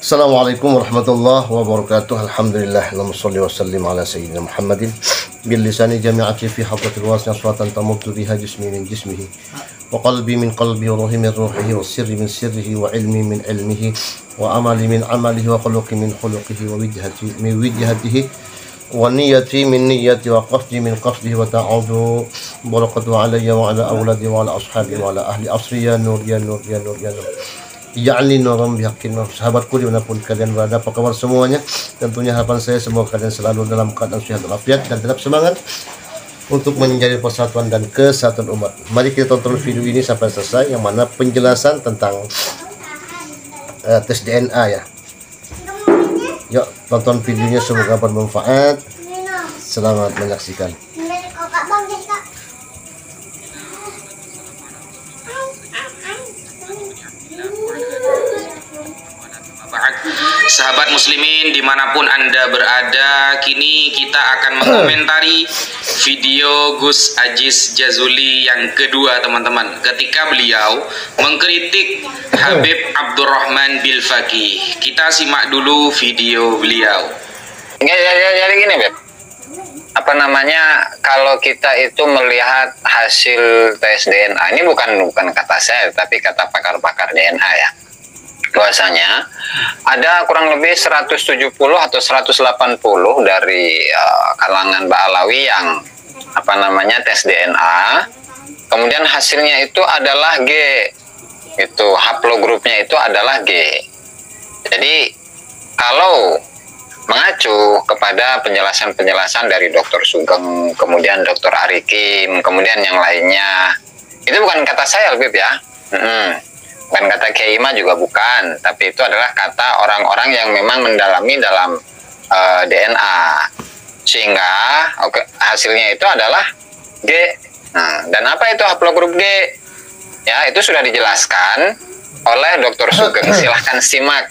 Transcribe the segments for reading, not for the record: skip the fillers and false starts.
Assalamualaikum warahmatullahi wabarakatuh. Alhamdulillah, Allahumma sholli wa sallim ala sayyidina Muhammadin bil lisani jami'ati fi hadratil wasi'ah suratan tamuddu biha jismi min jismihi wa qalbi min qalbi wa ruhi min ruhihi wa sirri min sirrihi wa ilmi min ilmihi wa amali min amalihi wa khuluqi min khuluqihi wa wijhati min wijhatihi wa niyyati min niyyati wa qasdi min qasdihi wa ta'awudu barakatuhu alayya wa ala awladi wa ala ashabi wa ala ahli asri ya nur ya nur ya nur ya nur. Ya'li nurum yakin nur. Sahabatku dimanapun kalian berada, apa kabar semuanya? Tentunya harapan saya semoga kalian selalu dalam keadaan sehat walafiat dan tetap semangat untuk menjadi persatuan dan kesatuan umat. Mari kita tonton video ini sampai selesai, yang mana penjelasan tentang tes DNA ya. Yuk tonton videonya, semoga bermanfaat. Selamat menyaksikan. Sahabat muslimin dimanapun Anda berada, kini kita akan mengomentari video Gus Aziz Jazuli yang kedua, teman-teman, ketika beliau mengkritik Habib Abdurrahman Bilfaqih. Kita simak dulu video beliau. Jadi gini, Beb, apa namanya, kalau kita itu melihat hasil tes DNA, ini bukan kata saya tapi kata pakar-pakar DNA ya, bahwasanya ada kurang lebih 170 atau 180 dari kalangan Ba'alawi yang apa namanya tes DNA, kemudian hasilnya itu adalah G, itu haplogrupnya itu adalah G. Jadi kalau mengacu kepada penjelasan-penjelasan dari Dr. Sugeng, kemudian Dr. Arikim, kemudian yang lainnya, itu bukan kata saya, Beb ya. Bukan kata Kiai Ima juga bukan, tapi itu adalah kata orang-orang yang memang mendalami dalam DNA, sehingga hasilnya itu adalah G. Dan apa itu haplogrup G? Ya, itu sudah dijelaskan oleh Dr. Sugeng. Silahkan simak.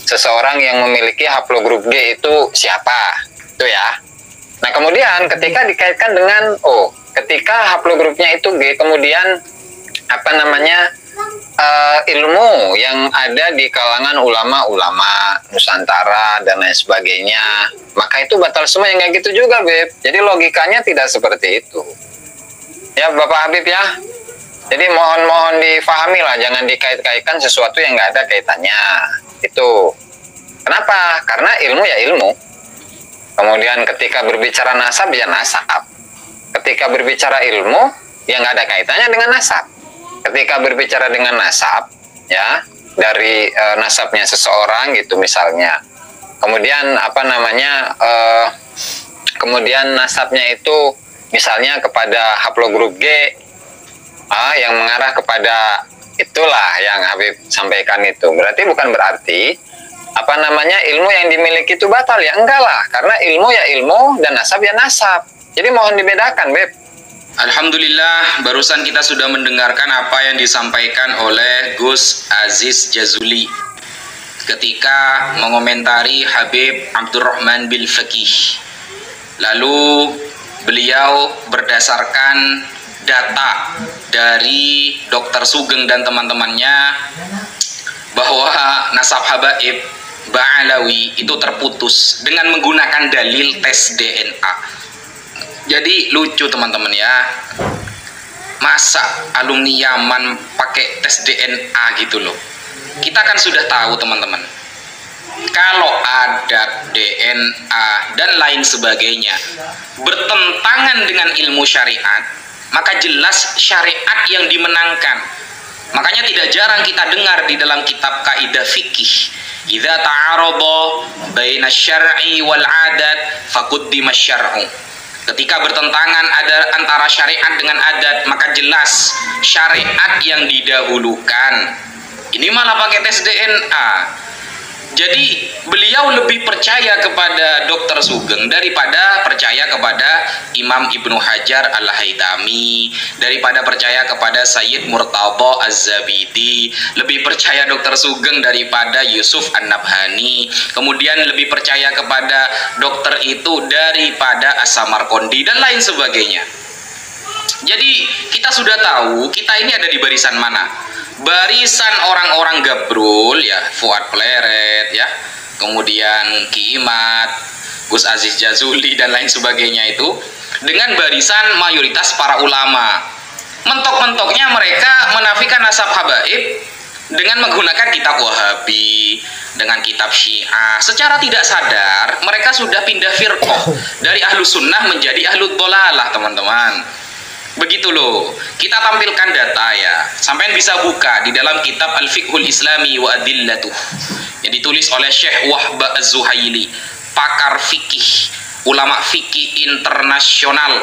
Seseorang yang memiliki haplogrup G itu siapa? Itu ya. Nah, kemudian ketika dikaitkan dengan ketika haplogrupnya itu G, kemudian apa namanya, ilmu yang ada di kalangan ulama-ulama Nusantara dan lain sebagainya, maka itu batal semua. Yang kayak gitu juga, Beb. Jadi logikanya tidak seperti itu ya, Bapak Habib ya. Jadi mohon difahami lah, jangan dikait-kaitkan sesuatu yang nggak ada kaitannya. Itu kenapa? Karena ilmu ya ilmu. Kemudian ketika berbicara nasab ya nasab. Ketika berbicara ilmu yang nggak ada kaitannya dengan nasab. Ketika berbicara dengan nasab, ya, dari nasabnya seseorang gitu misalnya, kemudian apa namanya, kemudian nasabnya itu misalnya kepada haplogrup G, yang mengarah kepada itulah yang Habib sampaikan itu, berarti bukan berarti apa namanya ilmu yang dimiliki itu batal ya, enggak lah, karena ilmu ya ilmu dan nasab ya nasab. Jadi mohon dibedakan, Beb. Alhamdulillah, barusan kita sudah mendengarkan apa yang disampaikan oleh Gus Aziz Jazuli ketika mengomentari Habib Abdurrahman Bilfaqih. Lalu beliau berdasarkan data dari Dr. Sugeng dan teman-temannya bahwa nasab habaib Ba'alawi itu terputus dengan menggunakan dalil tes DNA. Jadi lucu teman-teman ya, masa alumni Yaman pakai tes DNA gitu loh. Kita kan sudah tahu teman-teman, kalau ada DNA dan lain sebagainya bertentangan dengan ilmu syariat, maka jelas syariat yang dimenangkan. Makanya tidak jarang kita dengar di dalam kitab kaidah fikih, idza ta'arada baina syar'i wal 'adat faquddima syar'u. Ketika bertentangan ada antara syariat dengan adat, maka jelas syariat yang didahulukan. Ini malah pakai tes DNA. Jadi beliau lebih percaya kepada Dr. Sugeng daripada percaya kepada Imam Ibnu Hajar Al-Haytami, daripada percaya kepada Sayyid Murtadha Az-Zabidi, lebih percaya Dr. Sugeng daripada Yusuf An-Nabhani, kemudian lebih percaya kepada dokter itu daripada As-Samarqandi dan lain sebagainya. Jadi kita sudah tahu kita ini ada di barisan mana. Barisan orang-orang gabrul ya, Fuad Pleret ya, kemudian Ki Imad, Gus Aziz Jazuli dan lain sebagainya itu, dengan barisan mayoritas para ulama. Mentok-mentoknya mereka menafikan nasab habaib dengan menggunakan kitab Wahabi, dengan kitab Syiah. Secara tidak sadar mereka sudah pindah firqah dari ahlu sunnah menjadi ahlu dhalalah, teman-teman. Begitu loh, kita tampilkan data ya, sampai bisa buka di dalam kitab Al-Fiqhul Islami wa Adillatuh yang ditulis oleh Syekh Wahba Az-Zuhaili, pakar fikih, ulama fikih internasional,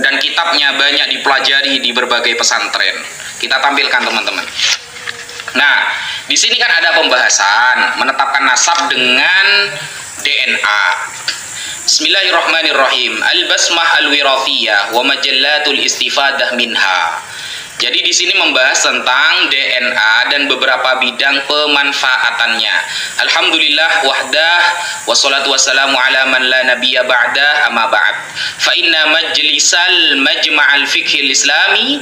dan kitabnya banyak dipelajari di berbagai pesantren. Kita tampilkan, teman-teman. Nah, di sini kan ada pembahasan menetapkan nasab dengan DNA. Bismillahirrahmanirrahim. Al-Basmah Al-Wirathiyah wa Majallatul Istifadah minha. Jadi di sini membahas tentang DNA dan beberapa bidang pemanfaatannya. Alhamdulillah wahdah wassalatu wassalamu ala man la nabiyya ba'dah amma ba'd. Fa inna majlisal majma'al fiqhil islami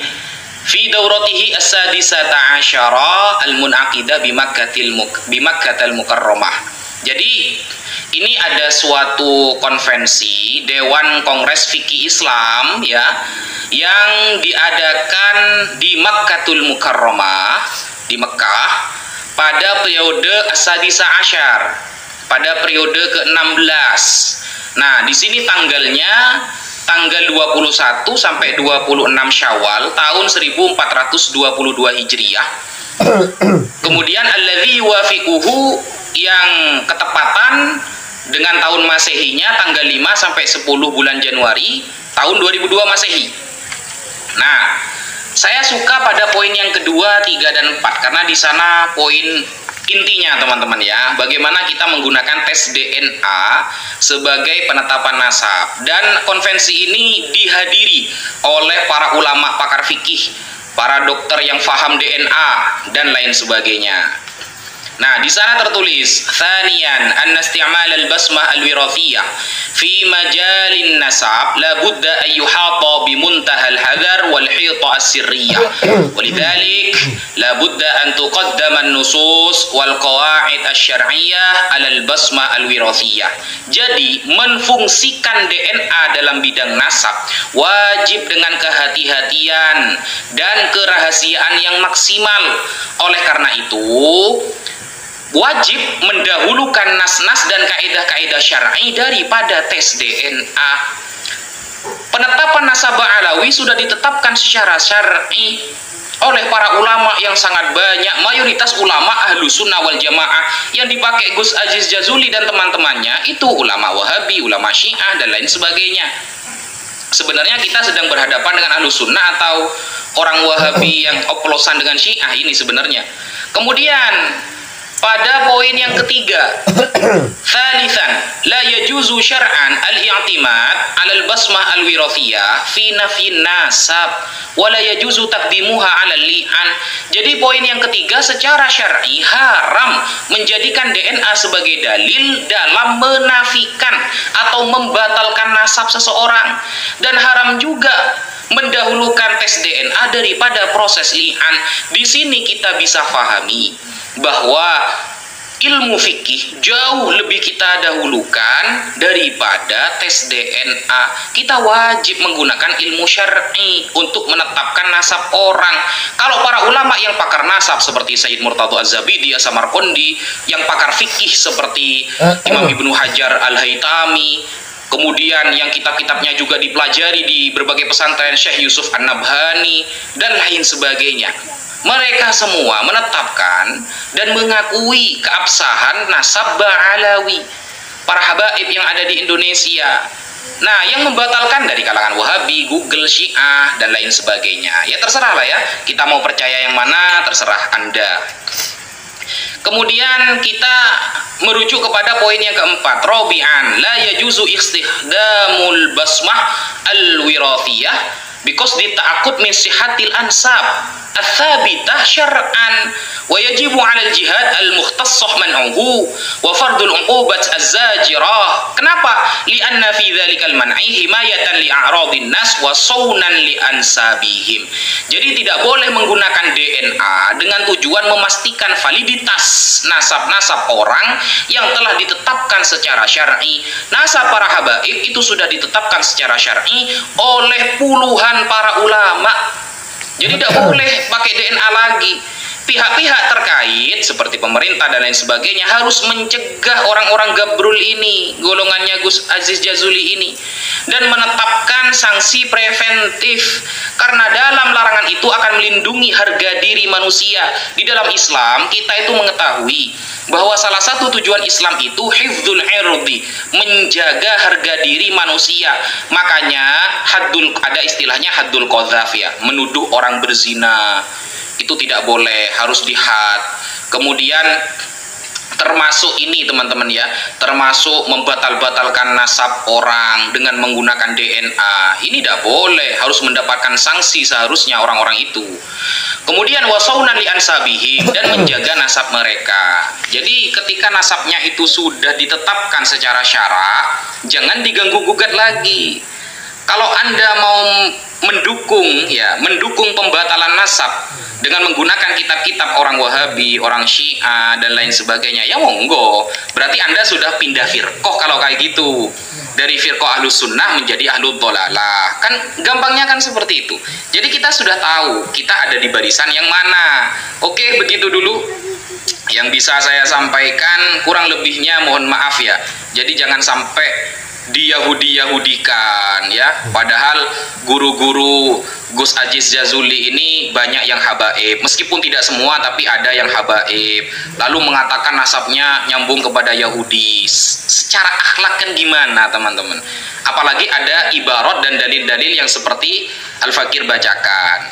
fi dauratihi as-sadisata asyara al-munaqida bi Makkatil Mukarramah. Jadi ini ada suatu konvensi Dewan Kongres Fikih Islam ya, yang diadakan di Makkatul Mukarramah di Mekah pada periode As-Sadisa Asyar, pada periode ke-16. Nah, di sini tanggalnya tanggal 21 sampai 26 Syawal tahun 1422 Hijriah. Kemudian alladzi yuwafiquhu, yang ketepatan dengan tahun Masehinya tanggal 5 sampai 10 bulan Januari tahun 2002 Masehi. Nah, saya suka pada poin yang kedua, 3 dan 4 karena di sana poin intinya, teman-teman ya, bagaimana kita menggunakan tes DNA sebagai penetapan nasab. Dan konvensi ini dihadiri oleh para ulama pakar fikih, para dokter yang faham DNA dan lain sebagainya. Nah, di sana tertulis, "Thaniyan anna isti'mal al-basmah al-wirathiyah fi majalin nasab la budda an yuhata bi muntaha al-hadar wal hita as-sirriyah. Walidzalik la budda an tuqaddama an-nusus wal qawaid asy-syar'iyyah 'ala al-basmah al-wirathiyah." Jadi, menfungsikan DNA dalam bidang nasab wajib dengan kehati-hatian dan kerahasiaan yang maksimal. Oleh karena itu, wajib mendahulukan nas-nas dan kaidah-kaidah syar'i daripada tes DNA. Penetapan nasab alawi sudah ditetapkan secara syar'i oleh para ulama yang sangat banyak, mayoritas ulama ahlu sunnah wal jamaah. Yang dipakai Gus Aziz Jazuli dan teman-temannya itu ulama Wahabi, ulama Syiah dan lain sebagainya. Sebenarnya kita sedang berhadapan dengan ahlu sunnah atau orang Wahabi yang oplosan dengan Syiah ini sebenarnya. Kemudian pada poin yang ketiga, thalithan la yajuzu syar'an al-i'timad 'ala al-basmah al-wirathiyah fi nafyin nasab wa la yajuzu taqdimuha 'ala al-li'an. Jadi poin yang ketiga, secara syar'i haram menjadikan DNA sebagai dalil dalam menafikan atau membatalkan nasab seseorang, dan haram juga mendahulukan tes DNA daripada proses li'an. Di sini kita bisa fahami bahwa ilmu fikih jauh lebih kita dahulukan daripada tes DNA. Kita wajib menggunakan ilmu syar'i untuk menetapkan nasab orang. Kalau para ulama yang pakar nasab seperti Sayyid Murtadha Az-Zabidi, As-Samarqandi, yang pakar fikih seperti Imam Ibnu Hajar Al-Haytami, kemudian yang kitab-kitabnya juga dipelajari di berbagai pesantren, Syekh Yusuf An-Nabhani dan lain sebagainya, mereka semua menetapkan dan mengakui keabsahan nasab Ba'alawi, para habaib yang ada di Indonesia. Nah, yang membatalkan dari kalangan Wahabi, Google, Syiah, dan lain sebagainya. Ya terserah lah ya, kita mau percaya yang mana terserah Anda. Kemudian kita merujuk kepada poin yang keempat, Rabi'an la yajuzu istikhdamul basmah al-wirathiyah because dita'akud min sihatil ansab ats-tsabitah syar'an wa yajibu 'alal jihad al-mukhtassah man'uhu wa fardul 'uqubat az-zajirah. Kenapa? Li'anna fi dzalikal man'i himayatan li a'radin nas wa saunan li ansabihim. Jadi tidak boleh menggunakan DNA dengan tujuan memastikan validitas nasab-nasab orang yang telah ditetapkan secara syar'i. Nasab para habaib itu sudah ditetapkan secara syar'i oleh puluhan para ulama. Jadi tidak boleh pakai DNA lagi. Pihak-pihak terkait seperti pemerintah dan lain sebagainya harus mencegah orang-orang gabrul ini, golongannya Gus Aziz Jazuli ini, dan menetapkan sanksi preventif, karena dalam larangan itu akan melindungi harga diri manusia. Di dalam Islam kita itu mengetahui bahwa salah satu tujuan Islam itu hifdzul irdi, menjaga harga diri manusia. Makanya ada istilahnya haddul qadzaf ya, menuduh orang berzina itu tidak boleh, harus dihad. Kemudian termasuk ini teman-teman ya, termasuk membatal-batalkan nasab orang dengan menggunakan DNA. Ini tidak boleh, harus mendapatkan sanksi seharusnya orang-orang itu. Kemudian wasaunan li ansabihim, dan menjaga nasab mereka. Jadi ketika nasabnya itu sudah ditetapkan secara syara, jangan diganggu-gugat lagi. Kalau Anda mau mendukung pembatalan nasab dengan menggunakan kitab-kitab orang Wahabi, orang Syiah dan lain sebagainya, ya monggo. Berarti Anda sudah pindah firqah kalau kayak gitu. Dari firqah Ahlus Sunnah menjadi Ahlul Dhalalah. Kan gampangnya kan seperti itu. Jadi kita sudah tahu kita ada di barisan yang mana. Oke, begitu dulu yang bisa saya sampaikan, kurang lebihnya mohon maaf ya. Jadi jangan sampai diyahudi-yahudikan ya, padahal guru-guru Gus Aziz Jazuli ini banyak yang habaib, meskipun tidak semua tapi ada yang habaib, lalu mengatakan nasabnya nyambung kepada Yahudi. Secara akhlak kan gimana teman-teman? Apalagi ada ibarat dan dalil-dalil yang seperti Al-Fakir bacakan.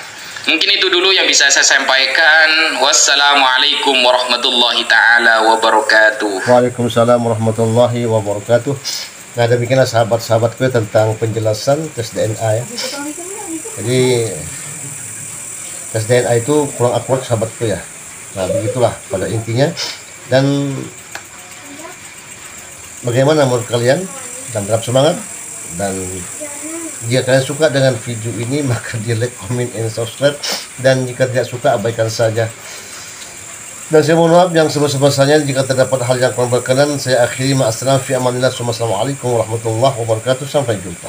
Mungkin itu dulu yang bisa saya sampaikan. Wassalamualaikum warahmatullahi taala wabarakatuh. Waalaikumsalam warahmatullahi wabarakatuh. Nah, demikianlah sahabat-sahabatku tentang penjelasan tes DNA ya. Jadi tes DNA itu kurang akurat sahabatku ya. Nah, begitulah pada intinya. Dan bagaimana menurut kalian? Dan tetap semangat. Dan jika kalian suka dengan video ini, maka di like, comment, and subscribe. Dan jika tidak suka, abaikan saja. Dan saya mohon maaf yang sebesar-besarnya jika terdapat hal yang kurang berkenan. Saya akhiri, ma'assalam fi amanillah. Assalamualaikum warahmatullahi wabarakatuh. Sampai jumpa.